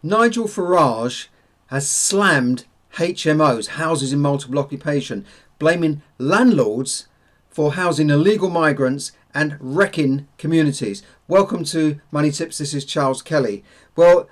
Nigel Farage has slammed HMOs, houses in multiple occupation, blaming landlords for housing illegal migrants and wrecking communities. Welcome to Money Tips. This is Charles Kelly. Well,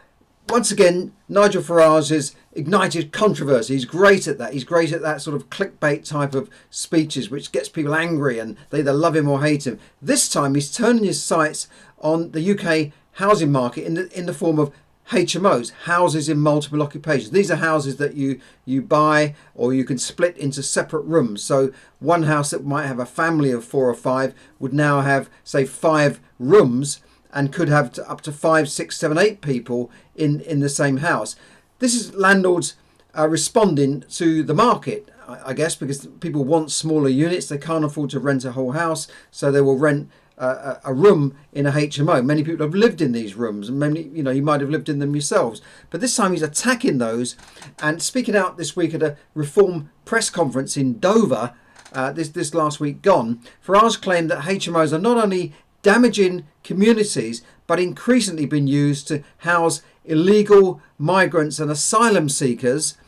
once again, Nigel Farage has ignited controversy. He's great at that. He's great at that sort of clickbait type of speeches, which gets people angry and they either love him or hate him. This time he's turning his sights on the UK housing market in the form of HMOs, houses in multiple occupations. These are houses that you buy or you can split into separate rooms. So one house that might have a family of 4 or 5 would now have, say, 5 rooms and could have up to 5, 6, 7, 8 people in the same house. This is landlords responding to the market, I guess, because people want smaller units. They can't afford to rent a whole house, so they will rent a room in a HMO. Many people have lived in these rooms, and many, you might have lived in them yourselves. But this time he's attacking those and speaking out this week at a Reform press conference in Dover. This last week gone, Farage claimed that HMOs are not only damaging communities but increasingly been used to house illegal migrants and asylum seekers,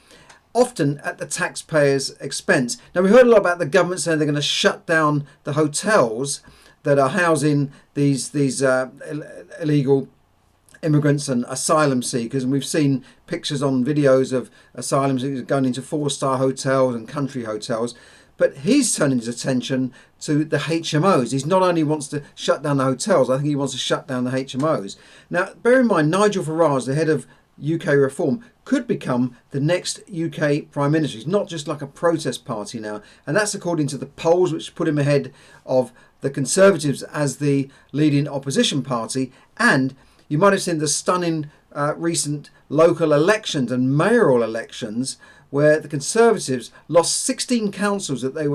often at the taxpayer's expense. Now, we heard a lot about the government saying they're going to shut down the hotels that are housing these illegal immigrants and asylum seekers, and we've seen pictures on videos of asylum seekers going into 4-star hotels and country hotels. But he's turning his attention to the HMOs. He not only wants to shut down the hotels, I think he wants to shut down the HMOs. Now, bear in mind, Nigel Farage, the head of UK Reform, could become the next UK Prime Minister. He's not just like a protest party now. And that's according to the polls, which put him ahead of the Conservatives as the leading opposition party. And you might have seen the stunning recent local elections and mayoral elections where the Conservatives lost 16 councils that they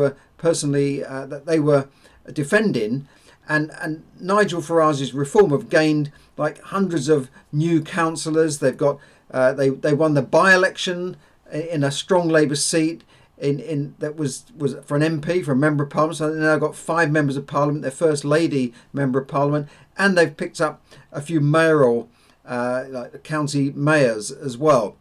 were defending, and Nigel Farage's Reform have gained like hundreds of new councillors. They've got they won the by-election in a strong Labour seat that was for an MP, for a Member of Parliament. So they've now got 5 members of Parliament, their First Lady Member of Parliament, and they've picked up a few mayoral like county mayors as well.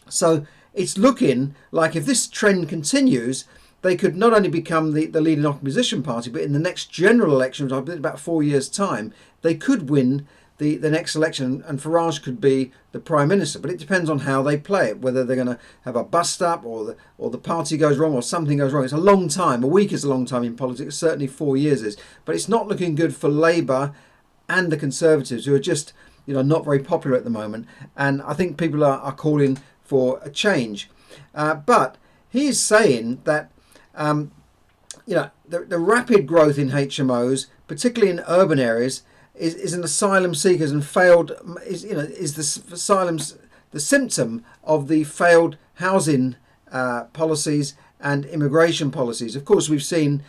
So it's looking like if this trend continues, they could not only become the leading opposition party, but in the next general election, which I believe about 4 years' time, they could win the next election and Farage could be the Prime Minister. But it depends on how they play it, whether they're going to have a bust-up or the party goes wrong or something goes wrong. It's a long time. A week is a long time in politics. Certainly 4 years is. But it's not looking good for Labour and the Conservatives, who are just not very popular at the moment. And I think people are calling for a change. But he is saying that the rapid growth in HMOs, particularly in urban areas, is an asylum seekers and failed is the asylum's the symptom of the failed housing policies and immigration policies. Of course, we've seen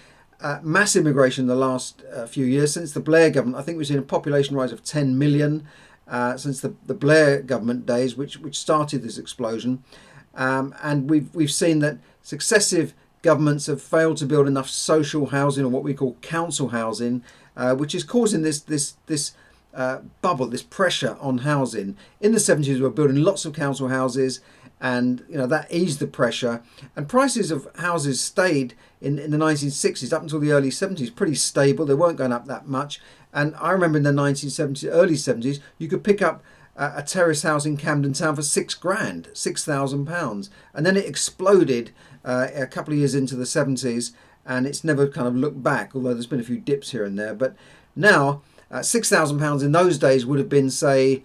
mass immigration in the last few years since the Blair government. I think we've seen a population rise of 10 million since the Blair government days, which started this explosion. And we've seen that successive governments have failed to build enough social housing, or what we call council housing, which is causing this bubble, this pressure on housing. In the 70s, we were building lots of council houses, and that eased the pressure. And prices of houses stayed in the 1960s up until the early 70s pretty stable. They weren't going up that much. And I remember in the 1970s, early 70s, you could pick up a terrace house in Camden Town for £6,000, £6,000, and then it exploded a couple of years into the 70s, and it's never kind of looked back, although there's been a few dips here and there. But now £6,000 in those days would have been, say,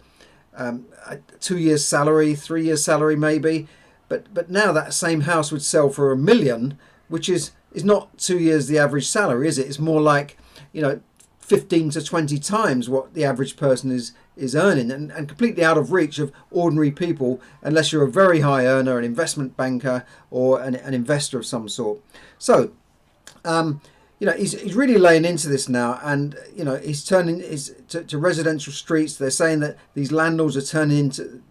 a 2 years salary, 3 years salary maybe, but now that same house would sell for £1 million, which is not 2 years the average salary, is it? It's more like 15 to 20 times what the average person is earning, and completely out of reach of ordinary people, unless you're a very high earner, an investment banker or an investor of some sort. So he's really laying into this now, and he's turning to residential streets. They're saying that these landlords are turning into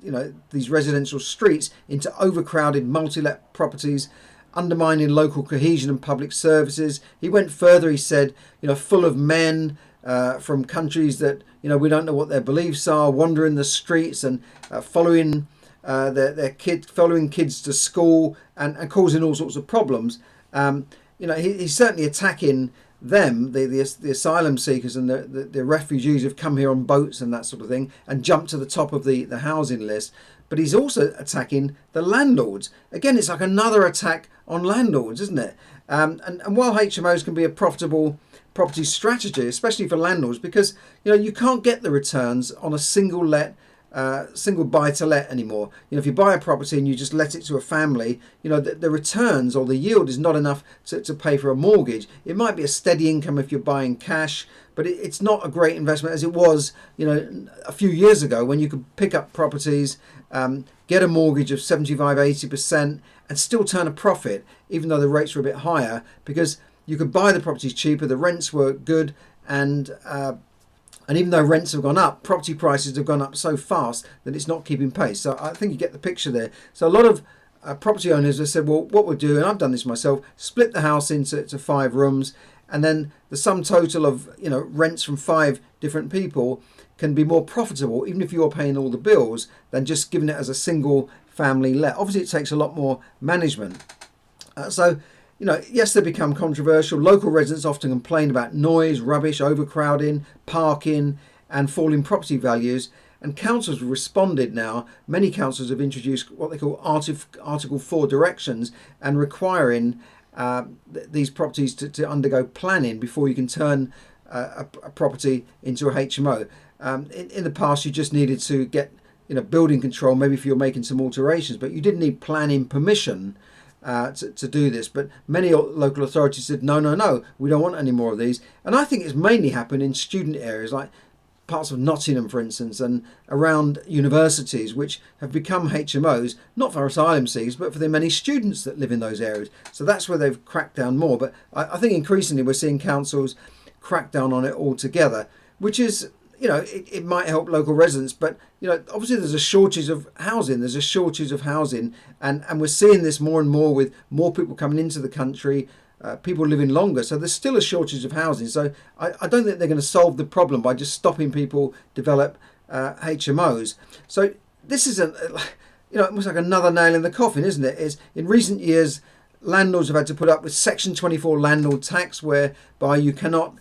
these residential streets into overcrowded multi-let properties, undermining local cohesion and public services. He went further. He said, full of men from countries that we don't know what their beliefs are, wandering the streets and following following kids to school and causing all sorts of problems. He's certainly attacking them, the asylum seekers and the refugees who've come here on boats and that sort of thing and jumped to the top of the housing list. But he's also attacking the landlords. Again, it's like another attack on landlords, isn't it? And while HMOs can be a profitable property strategy, especially for landlords, because you can't get the returns on a single buy to let anymore. If you buy a property and you just let it to a family, the returns or the yield is not enough to pay for a mortgage. It might be a steady income if you're buying cash, but it's not a great investment as it was a few years ago, when you could pick up properties, get a mortgage of 75-80% and still turn a profit, even though the rates were a bit higher, because you could buy the properties cheaper, the rents were good, and even though rents have gone up, property prices have gone up so fast that it's not keeping pace. So I think you get the picture there. So a lot of property owners have said, well, what we'll do, and I've done this myself, split the house into 5 rooms, and then the sum total of rents from 5 different people can be more profitable, even if you're paying all the bills, than just giving it as a single family let. Obviously, it takes a lot more management. Yes, they become controversial. Local residents often complain about noise, rubbish, overcrowding, parking, and falling property values. And councils have responded now. Many councils have introduced what they call Article 4 directions and requiring these properties to undergo planning before you can turn a property into a HMO. In the past, you just needed to get building control, maybe if you're making some alterations, but you didn't need planning permission to do this. But many local authorities said, no, we don't want any more of these. And I think it's mainly happened in student areas like parts of Nottingham, for instance, and around universities, which have become HMOs, not for asylum seekers, but for the many students that live in those areas. So that's where they've cracked down more. But I think increasingly we're seeing councils crack down on it altogether, which is, it might help local residents, but obviously there's a shortage of housing. And we're seeing this more and more with more people coming into the country, people living longer. So there's still a shortage of housing. So I don't think they're going to solve the problem by just stopping people develop HMOs. So this is almost like another nail in the coffin, isn't it? Is in recent years, landlords have had to put up with Section 24 landlord tax, whereby you cannot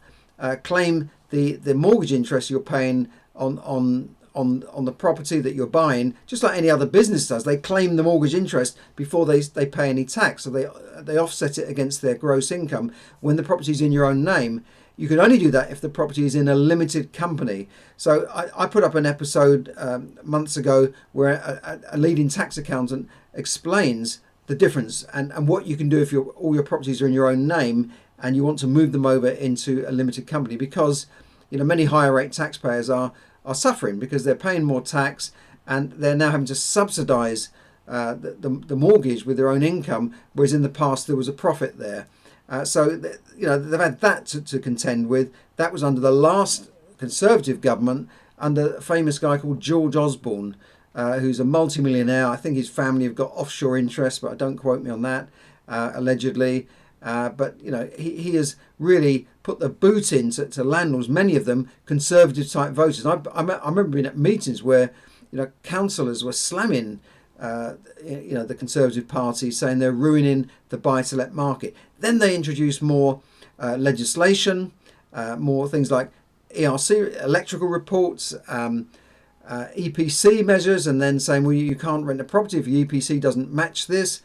claim the mortgage interest you're paying on the property that you're buying, just like any other business does. They claim the mortgage interest before they pay any tax, so they offset it against their gross income. When the property's in your own name, you can only do that if the property is in a limited company. So I put up an episode months ago where a leading tax accountant explains the difference and what you can do if all your properties are in your own name and you want to move them over into a limited company, because many higher rate taxpayers are suffering because they're paying more tax and they're now having to subsidise the mortgage with their own income, whereas in the past there was a profit there. They've had that to contend with. That was under the last Conservative government under a famous guy called George Osborne, who's a multimillionaire. I think his family have got offshore interests, but don't quote me on that, allegedly. But he has really put the boot into landlords, many of them Conservative type voters. I remember being at meetings where councillors were slamming the Conservative Party, saying they're ruining the buy-to-let market. Then they introduced more legislation, more things like ERC, electrical reports, EPC measures, and then saying, well, you can't rent a property if your EPC doesn't match this.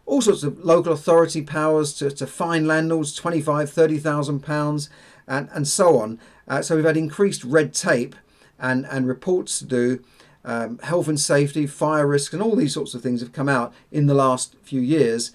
All sorts of local authority powers to fine landlords, £25,000-30,000 and so on. So we've had increased red tape and reports to do, health and safety, fire risk, and all these sorts of things have come out in the last few years,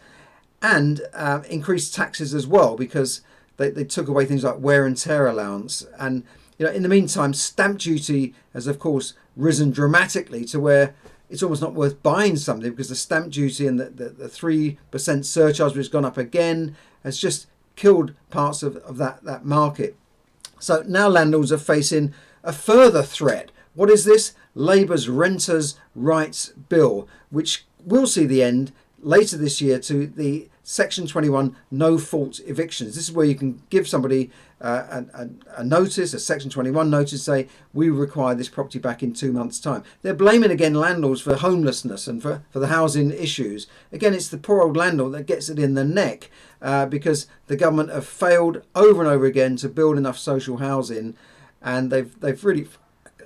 and increased taxes as well, because they took away things like wear and tear allowance. And in the meantime, stamp duty has of course risen dramatically to where it's almost not worth buying something, because the stamp duty and the 3% surcharge, which has gone up again, has just killed parts of that market. So now landlords are facing a further threat. What is this? Labour's Renters' Rights Bill, which will see the end later this year to the Section 21 no-fault evictions. This is where you can give somebody a notice, a Section 21 notice, say we require this property back in 2 months' time. They're blaming again landlords for homelessness and for the housing issues. Again, it's the poor old landlord that gets it in the neck because the government have failed over and over again to build enough social housing, and they've really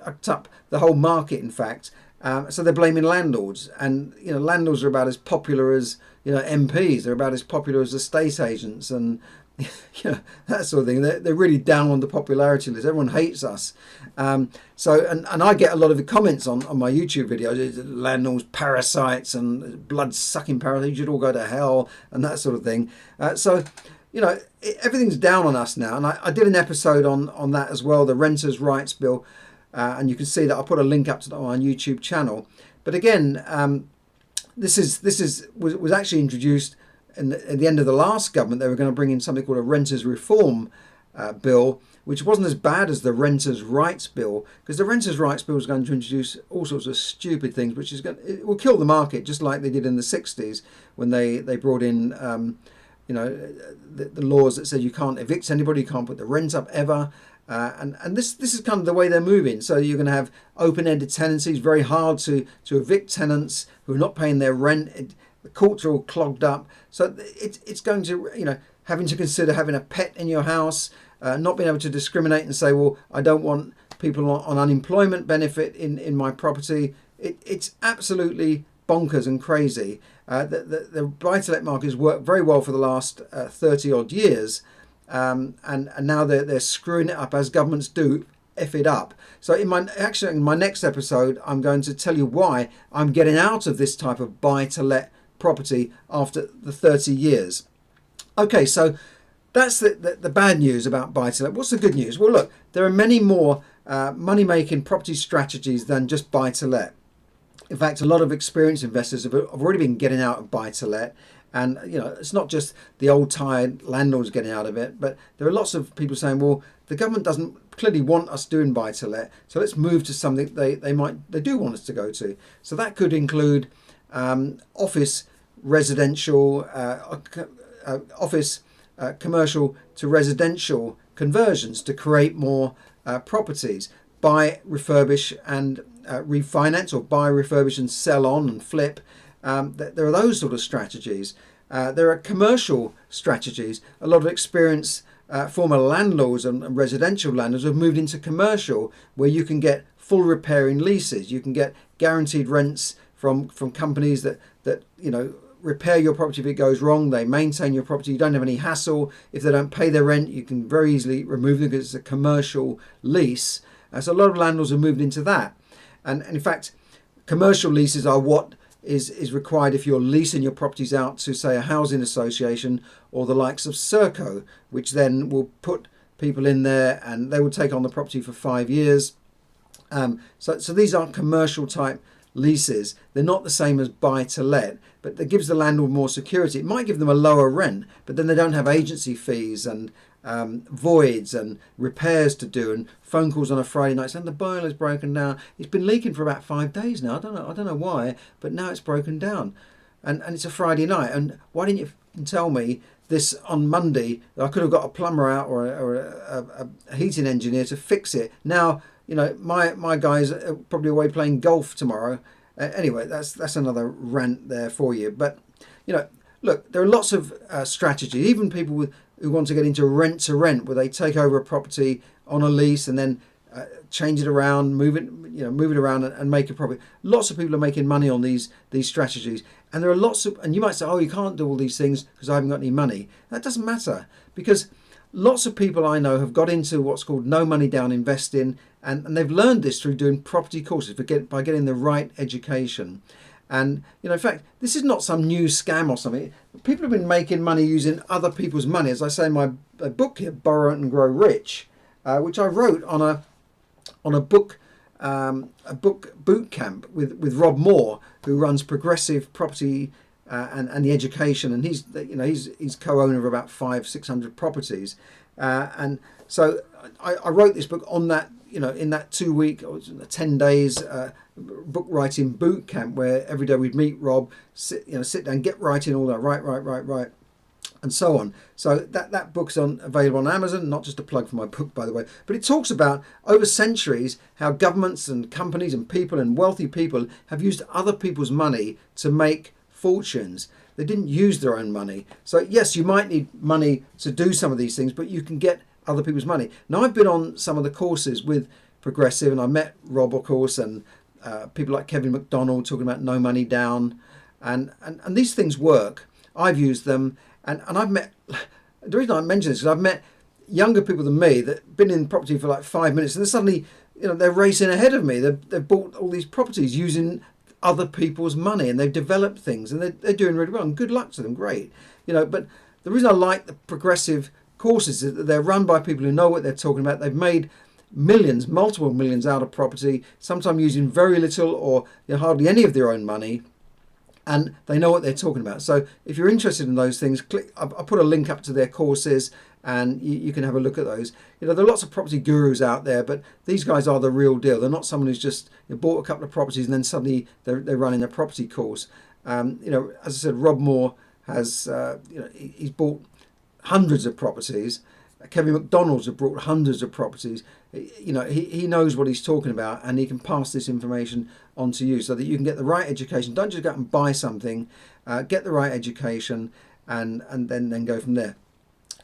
fucked up the whole market, in fact. So they're blaming landlords, and landlords are about as popular as MPs. They're about as popular as estate agents, and that sort of thing. They're really down on the popularity list. Everyone hates us. So I get a lot of the comments on my YouTube videos. Landlords, parasites, and blood sucking parasites. You should all go to hell, and that sort of thing. So everything's down on us now, and I did an episode on that as well, the Renters' Rights Bill. And you can see that I'll put a link up to that on my YouTube channel. But again, this was actually introduced at the end of the last government. They were going to bring in something called a Renters Reform Bill, which wasn't as bad as the Renters' Rights Bill, because the Renters' Rights Bill was going to introduce all sorts of stupid things, which it will kill the market, just like they did in the 60s when they brought in the laws that said you can't evict anybody, you can't put the rent up ever. And this is kind of the way they're moving. So you're going to have open-ended tenancies, very hard to evict tenants who are not paying their rent. The courts are all clogged up. So it's going to, having to consider having a pet in your house, not being able to discriminate and say, well, I don't want people on unemployment benefit in my property. It's absolutely bonkers and crazy. The buy-to-let market has worked very well for the last 30 odd years. And now they're screwing it up, as governments do, F it up. So in my next episode, I'm going to tell you why I'm getting out of this type of buy-to-let property after the 30 years. Okay, so that's the bad news about buy-to-let. What's the good news? Well, look, there are many more money-making property strategies than just buy-to-let. In fact, a lot of experienced investors have already been getting out of buy-to-let. And, it's not just the old tired landlords getting out of it, but there are lots of people saying, well, the government doesn't clearly want us doing buy-to-let, so let's move to something they do want us to go to. So that could include office residential, office commercial to residential conversions to create more properties. Buy, refurbish and refinance, or buy, refurbish and sell on and flip. There are those sort of strategies. There are commercial strategies. A lot of experienced former landlords and residential landlords have moved into commercial, where you can get full repairing leases. You can get guaranteed rents from companies that repair your property if it goes wrong. They maintain your property. You don't have any hassle. If they don't pay their rent, you can very easily remove them because it's a commercial lease. So a lot of landlords have moved into that. And in fact, commercial leases are what is required if you're leasing your properties out to, say, a housing association or the likes of Serco, which then will put people in there and they will take on the property for 5 years. So these are commercial type leases. They're not the same as buy to let, but that gives the landlord more security. It might give them a lower rent, but then they don't have agency fees and voids and repairs to do and phone calls on a Friday night saying the boiler's broken down. It's been leaking for about 5 days now. I don't know why, but now it's broken down, and it's a Friday night. And why didn't you tell me this on Monday? I could have got a plumber out or a heating engineer to fix it. Now my guys are probably away playing golf tomorrow. Anyway, that's another rant there for you. But look, there are lots of strategies. Even people who want to get into rent to rent, where they take over a property on a lease and then change it around, move it around and make a profit. Lots of people are making money on these strategies, and there are lots of. And you might say, oh, you can't do all these things because I haven't got any money. That doesn't matter, because lots of people I know have got into what's called no money down investing, and they've learned this through doing property courses by getting the right education. And in fact, this is not some new scam or something. People have been making money using other people's money. As I say in my book here, Borrow and Grow Rich, which I wrote on a book boot camp with Rob Moore, who runs Progressive Property and the Education, and he's co-owner of about 500-600 properties, and so I wrote this book on that. In that 2 week or 10 days book writing boot camp, where every day we'd meet Rob, sit down, get writing all that, right. and so on. So that book's available on Amazon, not just a plug for my book, by the way, but it talks about over centuries how governments and companies and people and wealthy people have used other people's money to make fortunes. They didn't use their own money. So yes, you might need money to do some of these things, but you can get other people's money. Now, I've been on some of the courses with Progressive, and I met Rob, of course, and people like Kevin McDonald talking about no money down, and these things work. I've used them, and I've met, the reason I mention this is I've met younger people than me that have been in property for like 5 minutes, and then suddenly, they're racing ahead of me. They've bought all these properties using other people's money, and they've developed things, and they're doing really well, and good luck to them, great. But the reason I like the Progressive courses is that they're run by people who know what they're talking about. They've made millions, multiple millions out of property, sometimes using very little or hardly any of their own money, and they know what they're talking about. So if you're interested in those things, I'll put a link up to their courses, and you can have a look at those. There are lots of property gurus out there, but these guys are the real deal. They're not someone who's just bought a couple of properties and then suddenly they're running a property course. As I said, Rob Moore has he's bought hundreds of properties. Kevin McDonald's have brought hundreds of properties. He knows what he's talking about, and he can pass this information on to you so that you can get the right education. Don't just go out and buy something. Get the right education, and then go from there.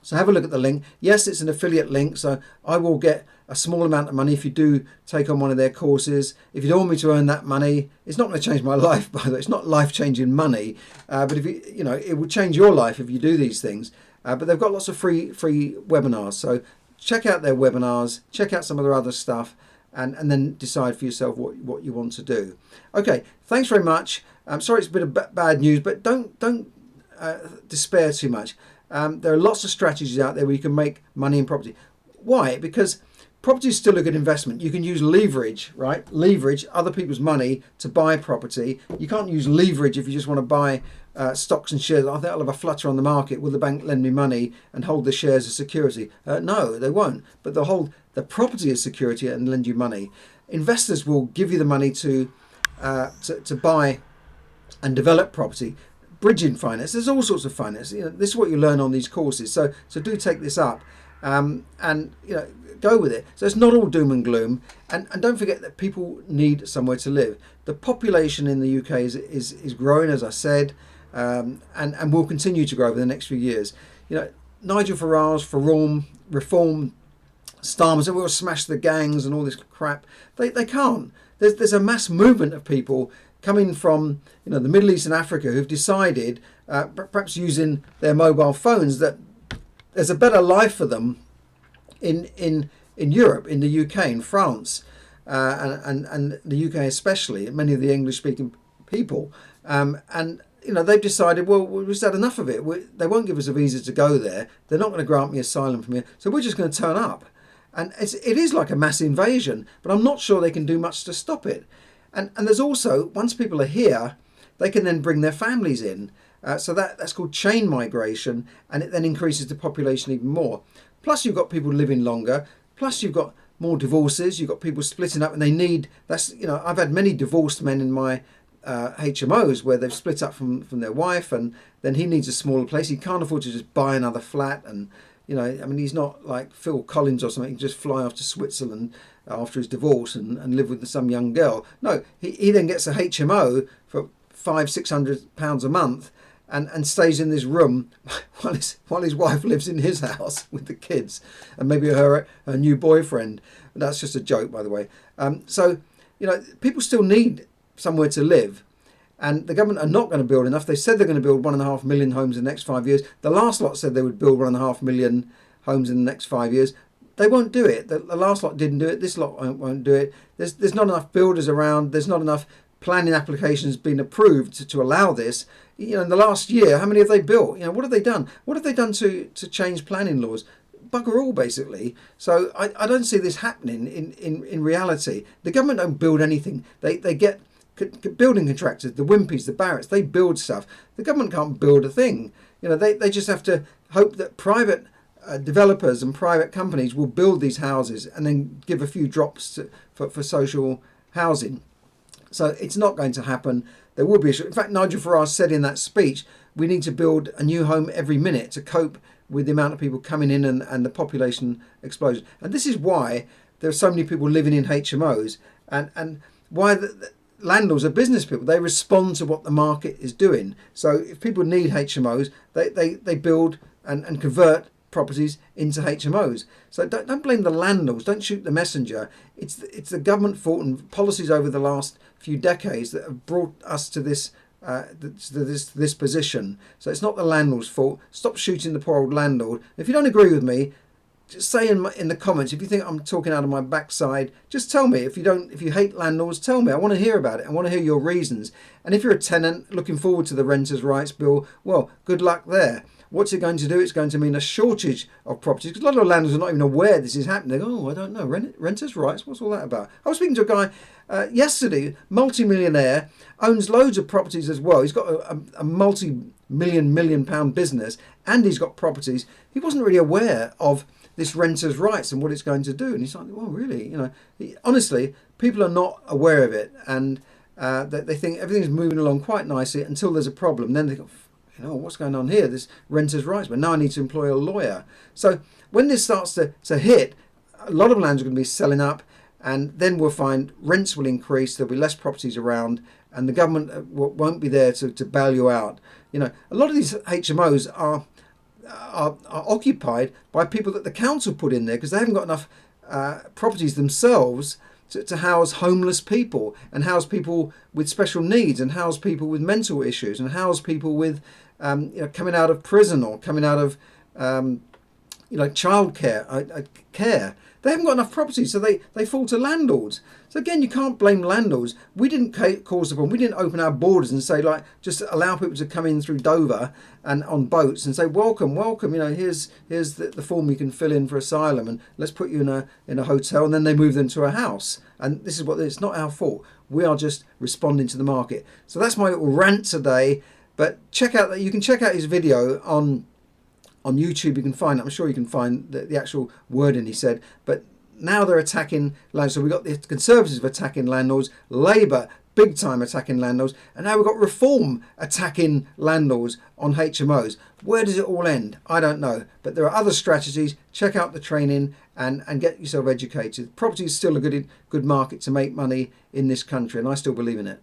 So have a look at the link. Yes, it's an affiliate link, so I will get a small amount of money if you do take on one of their courses. If you don't want me to earn that money, it's not going to change my life, by the way. It's not life-changing money, but if it will change your life if you do these things. But they've got lots of free webinars, so check out their webinars, check out some of their other stuff, and then decide for yourself what you want to do. Okay, thanks very much. I'm sorry it's a bit of bad news, but don't despair too much. There are lots of strategies out there where you can make money in property. Why? Because property is still a good investment. You can use leverage, right? Leverage other people's money to buy property. You can't use leverage if you just want to buy stocks and shares. I think I'll have a flutter on the market. Will the bank lend me money and hold the shares as security? No, they won't. But they'll hold the property as security and lend you money. Investors will give you the money to buy and develop property. Bridging finance. There's all sorts of finance. This is what you learn on these courses. So do take this up, and go with it. So it's not all doom and gloom. And don't forget that people need somewhere to live. The population in the UK is growing, as I said, and will continue to grow over the next few years. Nigel Farage, reform, SLAMS, and we'll smash the gangs and all this crap. They can't. There's a mass movement of people coming from the Middle East and Africa who've decided, perhaps using their mobile phones, that there's a better life for them in Europe, in the UK, in France, and the UK especially, many of the English-speaking people, and they've decided, well, we've just had enough of it. They won't give us a visa to go there. They're not going to grant me asylum from here, so we're just going to turn up. And it is like a mass invasion, but I'm not sure they can do much to stop it. And there's also, once people are here, they can then bring their families in. So that's called chain migration, and it then increases the population even more. Plus you've got people living longer. Plus you've got more divorces. You've got people splitting up, and they need. I've had many divorced men in my HMOs where they've split up from their wife, and then he needs a smaller place. He can't afford to just buy another flat, and he's not like Phil Collins or something. He can just fly off to Switzerland after his divorce and live with some young girl. No, he then gets a HMO for £500-600 a month and stays in this room while his wife lives in his house with the kids and maybe her new boyfriend. That's just a joke, by the way. So people still need somewhere to live, and the government are not going to build enough. They said they're going to build 1.5 million homes in the next 5 years. The last lot said they would build 1.5 million homes in the next 5 years. They won't do it. The last lot didn't do it. This lot won't do it. There's not enough builders around. There's not enough planning applications being approved to allow this. In the last year, how many have they built? What have they done? What have they done to change planning laws? Bugger all, basically. So I don't see this happening in reality. The government don't build anything. They get building contractors, the Wimpeys, the Barretts, they build stuff. The government can't build a thing. They just have to hope that private developers and private companies will build these houses and then give a few drops for social housing. So it's not going to happen. There will be a in fact, Nigel Farage said in that speech, we need to build a new home every minute to cope with the amount of people coming in and the population explosion. And this is why there are so many people living in HMOs, and why the landlords are business people. They respond to what the market is doing. So if people need HMOs, they build and convert properties into HMOs. So don't blame the landlords. Don't shoot the messenger. It's the government fault and policies over the last few decades that have brought us to this position. So it's not the landlord's fault. Stop shooting the poor old landlord. If you don't agree with me, just say in the comments. If you think I'm talking out of my backside, just tell me. If you hate landlords, tell me. I want to hear about it. I want to hear your reasons. And if you're a tenant looking forward to the Renters' Rights Bill, well, good luck there. What's it going to do? It's going to mean a shortage of properties, because a lot of landlords are not even aware this is happening. Oh, I don't know. Renters' rights? What's all that about? I was speaking to a guy yesterday, multi-millionaire, owns loads of properties as well. He's got a multi-million pound business, and he's got properties. He wasn't really aware of this renters' rights and what it's going to do. And he's like, well, really? Honestly, people are not aware of it, and they think everything's moving along quite nicely until there's a problem. Then they go, what's going on here? This renters' rights, but now I need to employ a lawyer. So when this starts to hit, a lot of lands are going to be selling up, and then we'll find rents will increase, there'll be less properties around, and the government won't be there to bail you out. A lot of these HMOs are occupied by people that the council put in there because they haven't got enough properties themselves to house homeless people, and house people with special needs, and house people with mental issues, and house people with coming out of prison or coming out of childcare care. They haven't got enough properties, so they fall to landlords. So again, you can't blame landlords. We didn't cause the problem. We didn't open our borders and say, just allow people to come in through Dover and on boats and say, welcome. Here's the form you can fill in for asylum, and let's put you in a hotel, and then they move them to a house. And this is it's not our fault. We are just responding to the market. So that's my little rant today. But you can check out his video on YouTube. You can find, I'm sure you can find the actual wording he said. But now they're attacking landlords. So we've got the Conservatives attacking landlords, Labour big time attacking landlords, and now we've got Reform attacking landlords on HMOs. Where does it all end? I don't know. But there are other strategies. Check out the training and get yourself educated. Property is still a good market to make money in this country, and I still believe in it.